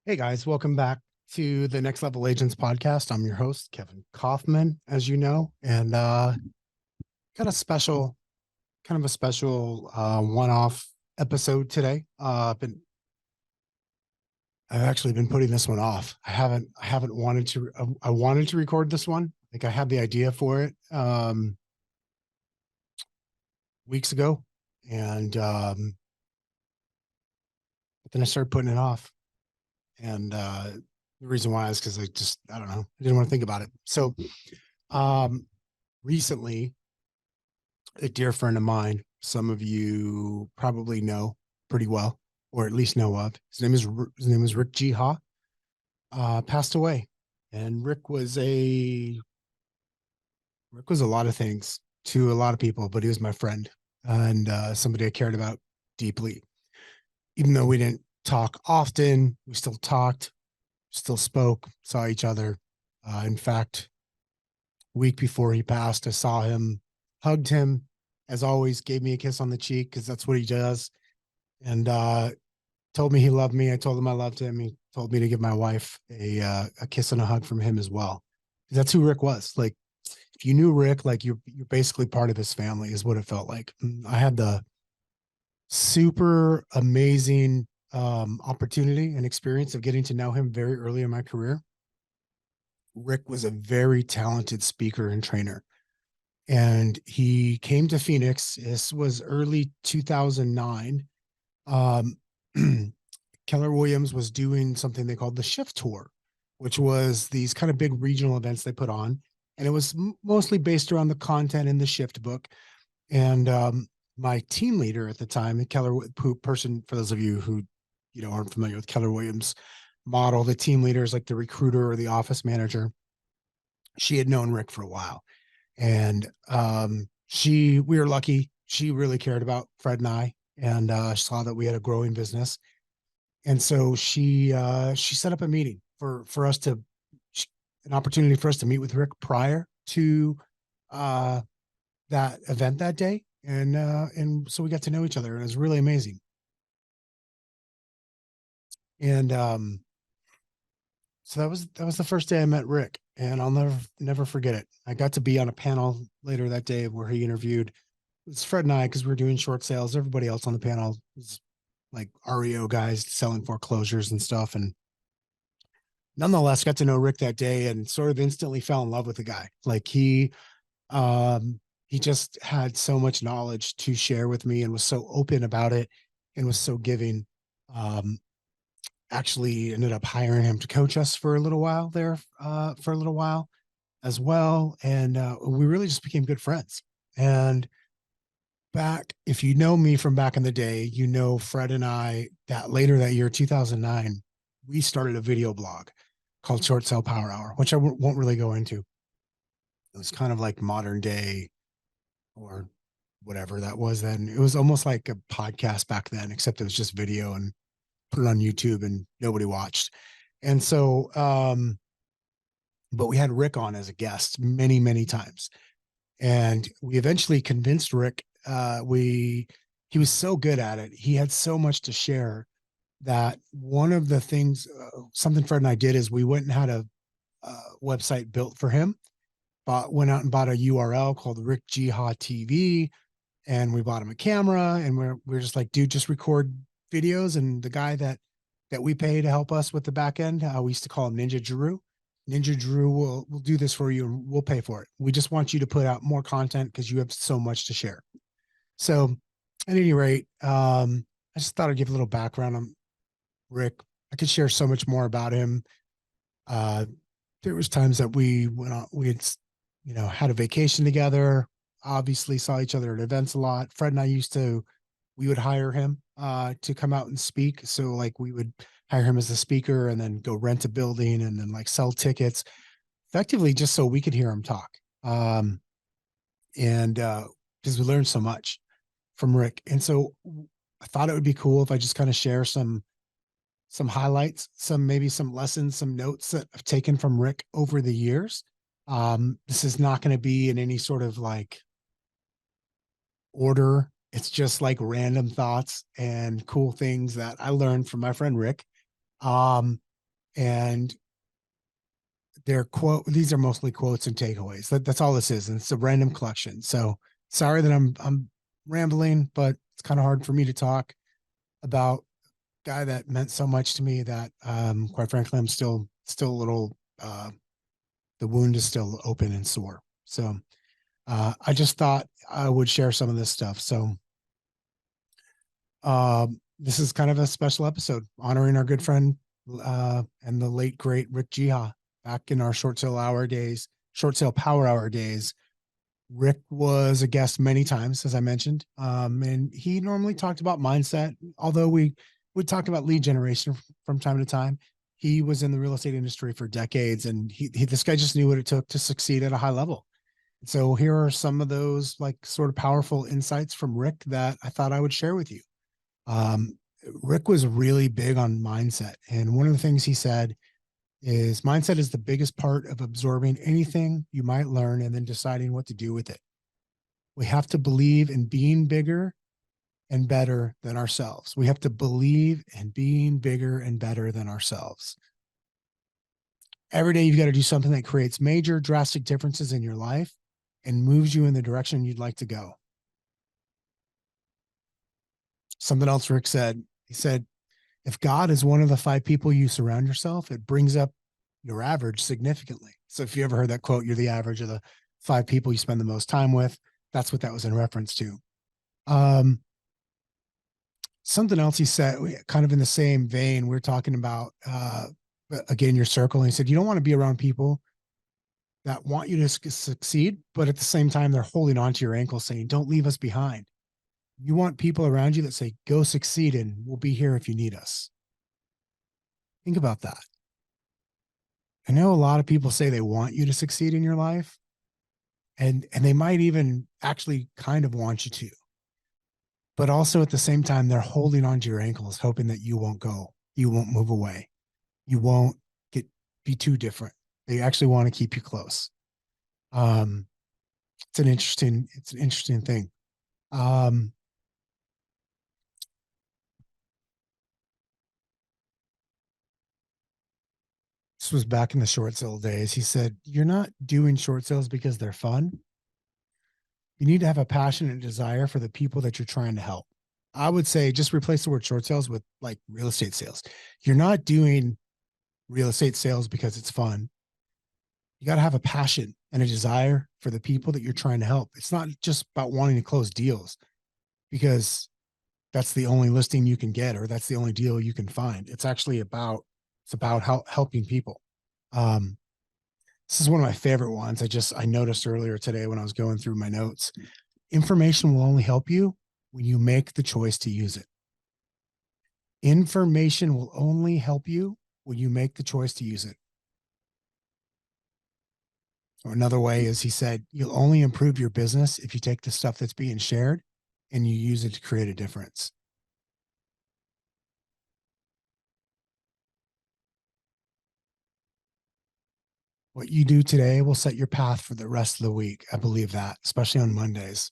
Hey guys, welcome back to the Next Level Agents podcast. I'm your host, Kevin Kaufman, as you know, and got a special, kind of a special one-off episode today. I've actually been putting this one off. I haven't wanted to. I wanted to record this one. Like I had the idea for it weeks ago, and but then I started putting it off. And the reason why is because I don't know, I didn't want to think about it. So um, recently a dear friend of mine, some of you probably know pretty well, or at least know of. His name is Rick Geha. Passed away, and Rick was a lot of things to a lot of people, but he was my friend and somebody I cared about deeply. Even though we didn't talk often, we still talked, still spoke, saw each other. In fact, week before he passed, I saw him, hugged him, as always, gave me a kiss on the cheek because that's what he does, and told me he loved me. I told him I loved him. He told me to give my wife a kiss and a hug from him as well. That's who Rick was. Like, if you knew Rick, like you're basically part of his family, is what it felt like. I had the super amazing opportunity and experience of getting to know him very early in my career. Rick was a very talented speaker and trainer, and he came to Phoenix. This was early 2009. Um, Keller Williams was doing something they called the Shift Tour, which was these kind of big regional events they put on, and it was mostly based around the content in the Shift book. And my team leader at the time, Keller person, for those of you who aren't familiar with Keller Williams model, the team leader is like the recruiter or the office manager. She had known Rick for a while, and we were lucky. She really cared about Fred and I, and saw that we had a growing business, and so she set up a meeting for us to an opportunity for us to meet with Rick prior to uh, that event that day, and so we got to know each other, and it was really amazing. And so that was the first day I met Rick, and I'll never forget it. I got to be on a panel later that day where he interviewed. It's Fred and I, because we were doing short sales. Everybody else on the panel was like REO guys selling foreclosures and stuff. And nonetheless, got to know Rick that day and sort of instantly fell in love with the guy. Like he just had so much knowledge to share with me and was so open about it and was so giving. Um, Actually ended up hiring him to coach us for a little while there, for a little while as well. And we really just became good friends. And if you know me from back in the day, you know Fred and I, that later that year, 2009, we started a video blog called Short Sale Power Hour, which won't really go into. It was kind of like modern day, or whatever that was then. It was almost like a podcast back then, except it was just video and put it on YouTube and nobody watched. And so, but we had Rick on as a guest many, many times. And we eventually convinced Rick, he was so good at it. He had so much to share that one of the things, something Fred and I did, is we went and had a website built for him, went out and bought a URL called Rick Geha TV, and we bought him a camera, and we're just like, dude, just record videos. And the guy that we pay to help us with the back end, we used to call him Ninja Drew. Ninja Drew will do this for you, and we'll pay for it. We just want you to put out more content because you have so much to share. So, at any rate, I just thought I'd give a little background on Rick. I could share so much more about him. Uh, there was times that we went on, we had, had a vacation together. Obviously, saw each other at events a lot. Fred and I we would hire him to come out and speak. So like we would hire him as a speaker and then go rent a building and then like sell tickets, effectively just so we could hear him talk. And because we learned so much from Rick. And so I thought it would be cool if I just kind of share some highlights, maybe some lessons, some notes that I've taken from Rick over the years. This is not going to be in any sort of like order. It's just like random thoughts and cool things that I learned from my friend Rick. And their quote, these are mostly quotes and takeaways. That's all this is. And it's a random collection. So sorry that I'm rambling, but it's kind of hard for me to talk about a guy that meant so much to me that quite frankly, I'm still a little the wound is still open and sore. So I just thought I would share some of this stuff. So this is kind of a special episode honoring our good friend and the late great Rick Geha back in our short sale hour days, short sale power hour days. Rick was a guest many times, as I mentioned, and he normally talked about mindset. Although we talked about lead generation from time to time, he was in the real estate industry for decades, and this guy just knew what it took to succeed at a high level. So here are some of those like sort of powerful insights from Rick that I thought I would share with you. Um, Rick was really big on mindset, and one of the things he said is mindset is the biggest part of absorbing anything you might learn and then deciding what to do with it. We have to believe in being bigger and better than ourselves. We have to believe in being bigger and better than ourselves. Every day, you've got to do something that creates major, drastic differences in your life and moves you in the direction you'd like to go. Something else Rick said, he said, if God is one of the 5 people you surround yourself, it brings up your average significantly. So if you ever heard that quote, you're the average of the 5 people you spend the most time with. That's what that was in reference to. Something else he said, kind of in the same vein, we're talking about, again, your circle. And he said, you don't want to be around people that want you to succeed, but at the same time, they're holding on to your ankles saying, don't leave us behind. You want people around you that say, go succeed and we'll be here if you need us. Think about that. I know a lot of people say they want you to succeed in your life, and they might even actually kind of want you to. But also at the same time, they're holding on to your ankles, hoping that you won't go, you won't move away, you won't be too different. They actually want to keep you close. Um, it's an interesting thing. Um, this was back in the short sale days. He said, you're not doing short sales because they're fun. You need to have a passion and desire for the people that you're trying to help. I would say just replace the word short sales with like real estate sales. You're not doing real estate sales because it's fun. You got to have a passion and a desire for the people that you're trying to help. It's not just about wanting to close deals because that's the only listing you can get or that's the only deal you can find. It's actually about helping people. Um, this is one of my favorite ones. I noticed earlier today when I was going through my notes. Information will only help you when you make the choice to use it. Information will only help you when you make the choice to use it. Or another way is he said, you'll only improve your business if you take the stuff that's being shared and you use it to create a difference. What you do today will set your path for the rest of the week. I believe that, especially on Mondays.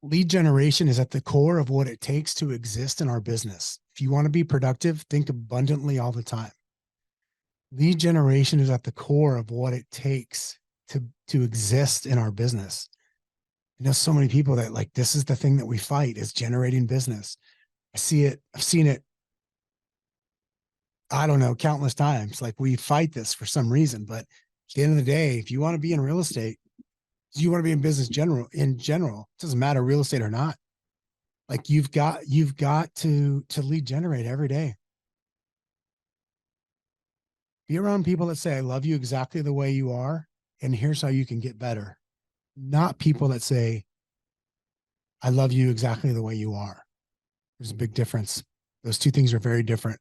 Lead generation is at the core of what it takes to exist in our business. If you want to be productive, think abundantly all the time. Lead generation is at the core of what it takes to exist in our business. I know so many people that like, this is the thing that we fight is generating business. I see it. I've seen it. I don't know, countless times. Like we fight this for some reason, but at the end of the day, if you want to be in real estate, you want to be in business in general, it doesn't matter real estate or not. Like you've got to lead generate every day. Be around people that say, I love you exactly the way you are. And here's how you can get better. Not people that say, I love you exactly the way you are. There's a big difference. Those two things are very different.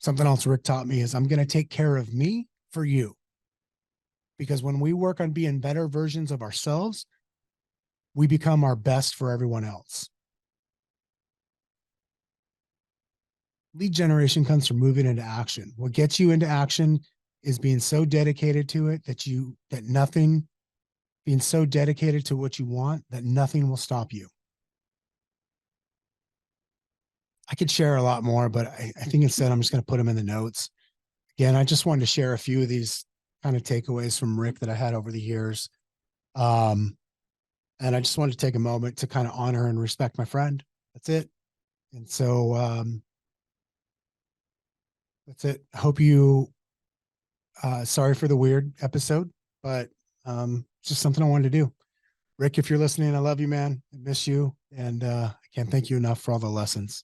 Something else Rick taught me is I'm going to take care of me for you. Because when we work on being better versions of ourselves, we become our best for everyone else. Lead generation comes from moving into action. What gets you into action is being so dedicated to it being so dedicated to what you want that nothing will stop you. I could share a lot more, but I think instead I'm just going to put them in the notes. Again, I just wanted to share a few of these kind of takeaways from Rick that I had over the years. Um, and I just wanted to take a moment to kind of honor and respect my friend. That's it. And so that's it. Hope you, sorry for the weird episode, but it's just something I wanted to do. Rick, if you're listening, I love you, man. I miss you. And I can't thank you enough for all the lessons.